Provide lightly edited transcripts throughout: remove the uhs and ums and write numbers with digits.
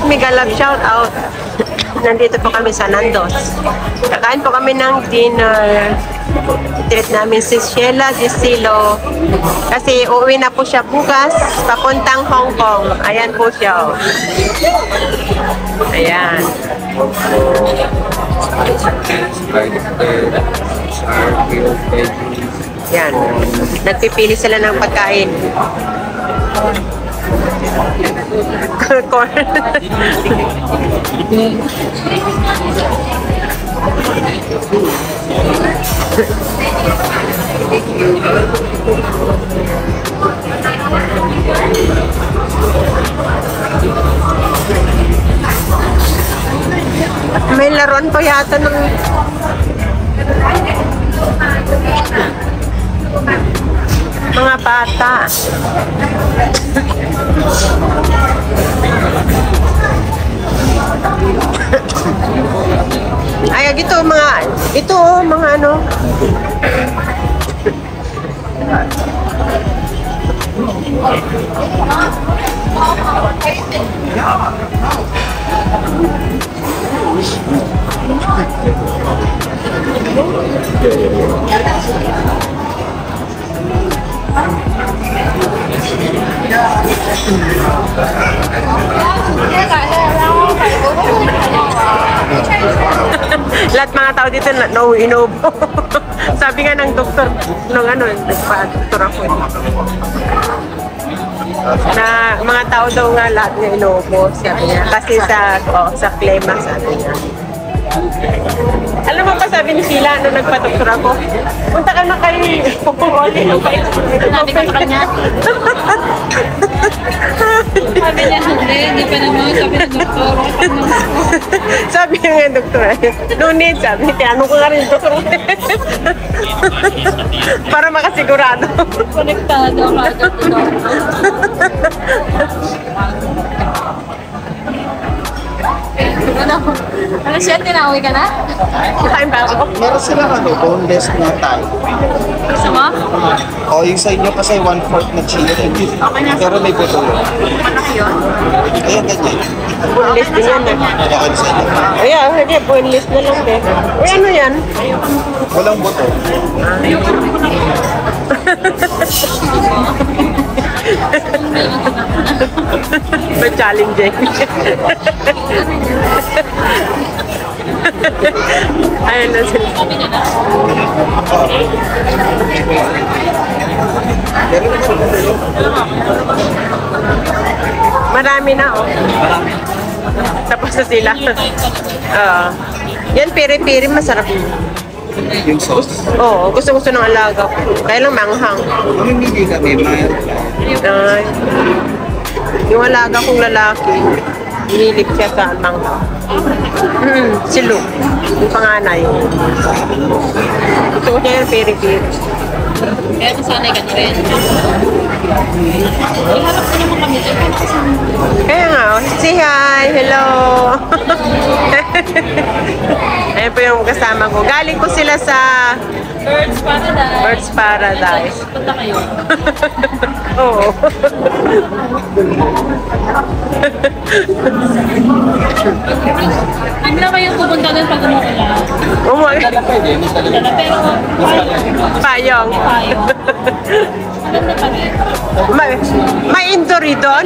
Mega Love shout out. Nandito po kami sa Nandos. Kakain po kami ng dinner. Treat namin si Sheila Gisilo. Kasi uuwi na po siya bukas, papuntang Hong Kong. Ayan po siya. Ayan. Yan. Nagpipili sila ng pagkain. May laruan po yata ng mga bata. Ay, ito mga ano. Lahat mga tao dito na inubo. Sabi nga ng doktor, nagpa-doktor ako na mga tao daw nga lahat na inubo, sabi niya. Kasi sa klema, sabi niya. Alam mo pa sabi ni Sheila nung nagpa-doktor ako, punta ka na kay Oli. Sabi ko sa kanya. Sabi niya, hindi pa naman. Sabi ng doktor. Sabi nga ng doktor, no need, sabi niya, tinanong ko nga rin yung doktor. Para makasigurado. Konektado ka agad yung doktor. Ano siya, tinawag ka na? Kain ba ako? Meron silang boneless na Thai. Gusto mo? O yung sa inyo kasi 1/4 na chicken. Pero may buto yun. Malaki yun? Kaya ganyan. Boneless din yan. Kaya sa inyo. Ayan, hindi, boneless na lang din. Uy, ano yan? Walang buto. May challenging. Ayun na sila. Marami na, oh. Tapos na sila. Yan, piri-piri, masarap. Yung sauce. Oo, gusto-gusto ng alaga ko. Kaya lang manghang. Yung hindi kami, mayroon. Ay. Yung alaga kong lalaki, hinilig siya sa manghang. Si Luke, yung panganay. Gusto ko siya yung peri-peri. Kaya nasanay ka na rin. Iharap ko naman kami dyan. Kaya nga, say hi, hello. Ayan po yung kasama ko. Galing ko sila sa Birds Paradise. Birds Paradise. Punta kayo. Oo. Hindi na kayo pupunta doon pag umuulan. Dala pwede, mas dala. Dala, pero Payong. tayo. Maganda pa rin. May indoor doon?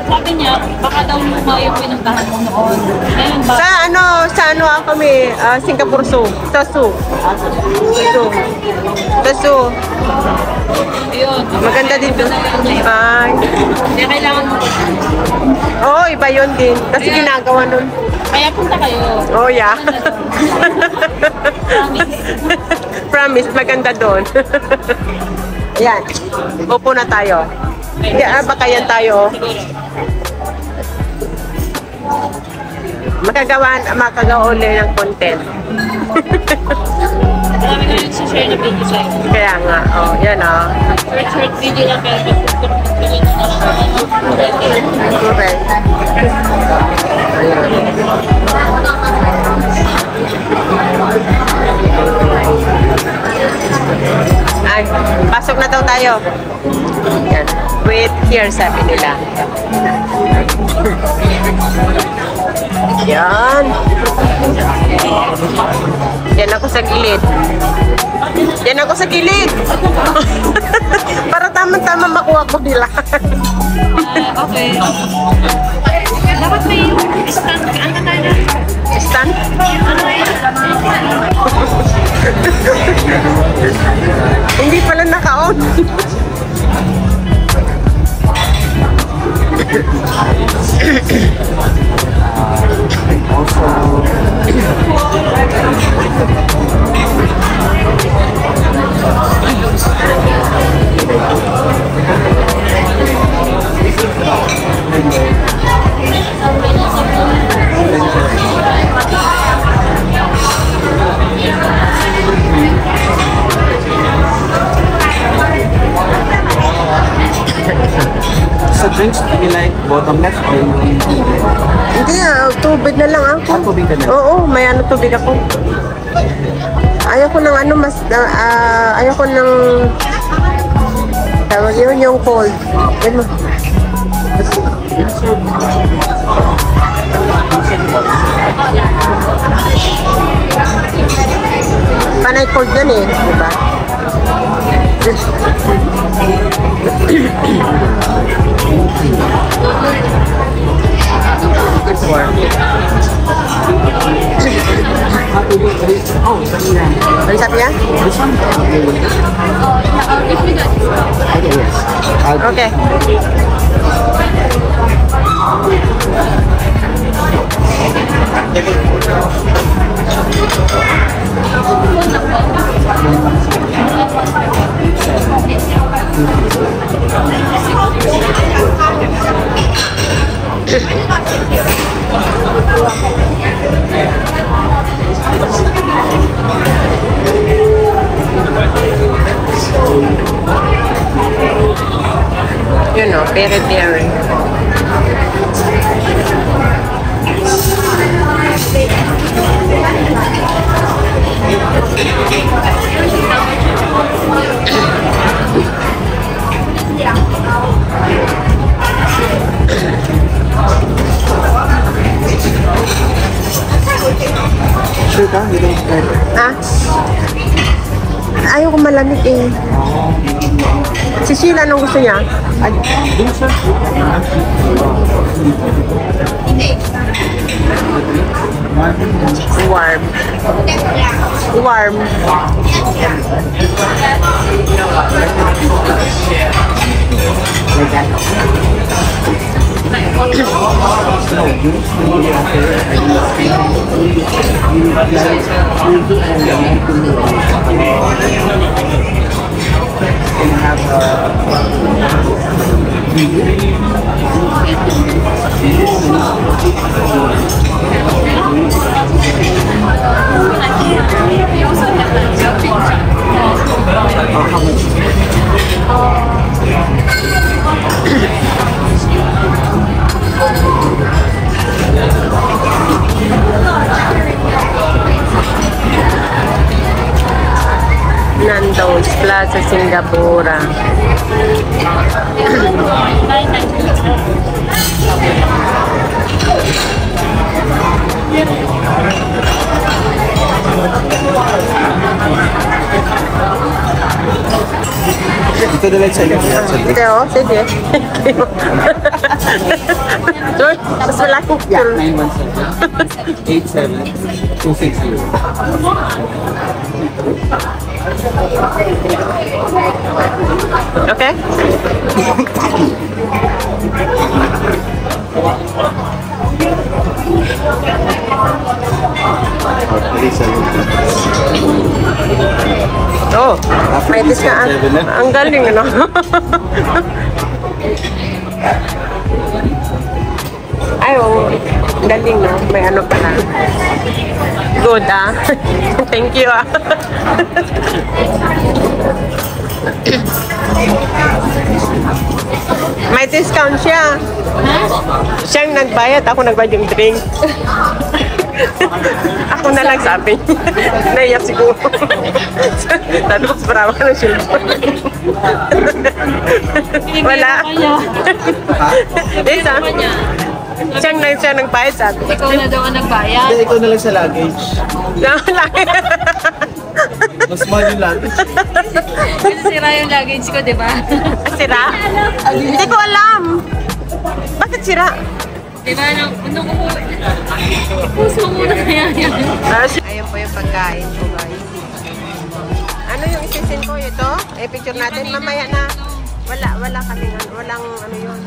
Sabi niya, baka daw lumayo ko inuntahan mo noon. Ngayon ba? Sa ano kami, Singapore Zoo. Sa Zoo. Sa Zoo. Ayun. Maganda dito. Ay. Hindi kailangan mo. Oo, iba yun din. Kasi ginagawa nun. Kaya punta kayo. Oh, yeah. Promise. Promise, maganda doon. Ayan. Upo na tayo. Hindi, baka yan tayo. Makagawa ulit ng content. Marami na yung share na video sa'yo. Kaya nga, oh, yan oh. Short video lang pero pag-tuloy na lang. Correct. Ay, pasok na daw tayo. Sit here, sabi nila. Yan. Yan ako sa gilid. Yan ako sa gilid. Para tama-tama makuha ko nila. Okay. Dapat may stand. Ano tayo na? Stand? Hindi pala naka-on. Sa drinks, do you like bottomless or Hindi tubig na lang ako. tubig ka na? Oo, may ano tubig ako. Ayaw ko ng ano mas, ayaw ko ng, tawag yun yung cold. Yan mo. Panay cold yan eh, diba? Ano sabi niya? Okay. You know, peri-peri. sure ka? You don't like Ha? Ayaw ko malamig eh. Si Sheila, anong gusto niya? ay, dun sir. Warm. Warm. Nando's Plaza, Singapore. Ito na lang sa iyo. Sa drinks. Ito, sige. Sure, mas wala kong Yeah, sure. 917-87-260. Okay? Oh, may discount. Ang galing, ano? Ay, oh, galing, no? May ano pala. Good, ah. Thank you, ah. May discount siya. Siyang nagbayad, ako nagbayad yung drink. Ako na lang sabi. Naiyak siguro. Tapos parawa ng silpon. Wala. Isa. Siya nagbayad sabi. Ikaw na daw ang nagbayad. Hindi, ikaw na lang sa luggage. Mas mahal yung luggage. Kasi sira yung luggage ko, di ba? Sira? Hindi ko alam. Bakit sira? Di ba, nung puso mo muna kaya yan. Ayun po yung pagkain ko, guys. Ano yung isisin ko? Ito? Picture natin. Mamaya na. Wala kami. Walang ano yun.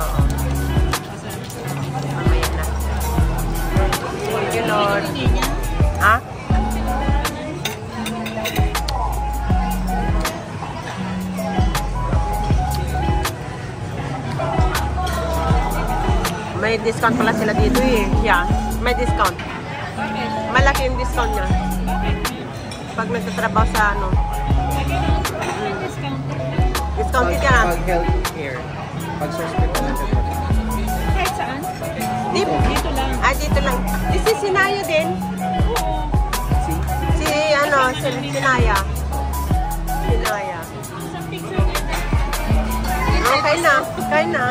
Oo. Mamaya na. Thank you, Lord. Ha? May discount pala sila dito eh. Yeah, may discount. Malaki yung discount niya. Pag nagtatrabaho sa ano. Discounted ka na. Pag healthcare, pag sa hospital na Kahit saan? Dito lang. Dito lang. This is Sinaya din. Si Sinaya. Sinaya. Oh, kain na. Kain na.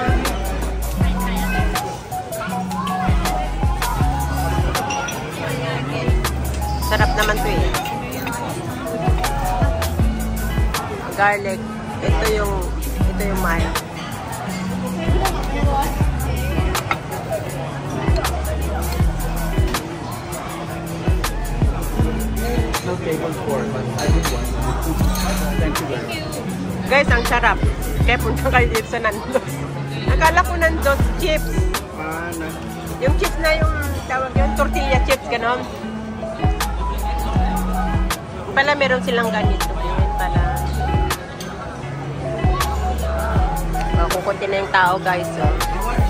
Sarap naman to eh. Garlic. Ito yung mild. no table 4, but I would want. Thank you very much. Guys, ang sarap. Kaya punta kayo dito sa Nandos. Akala ko Nandos chips. Yung chips na yung tawag yun, tortilla chips, gano'n. Pala meron silang ganito din pala. Kukunti na yung tao, guys. Oh.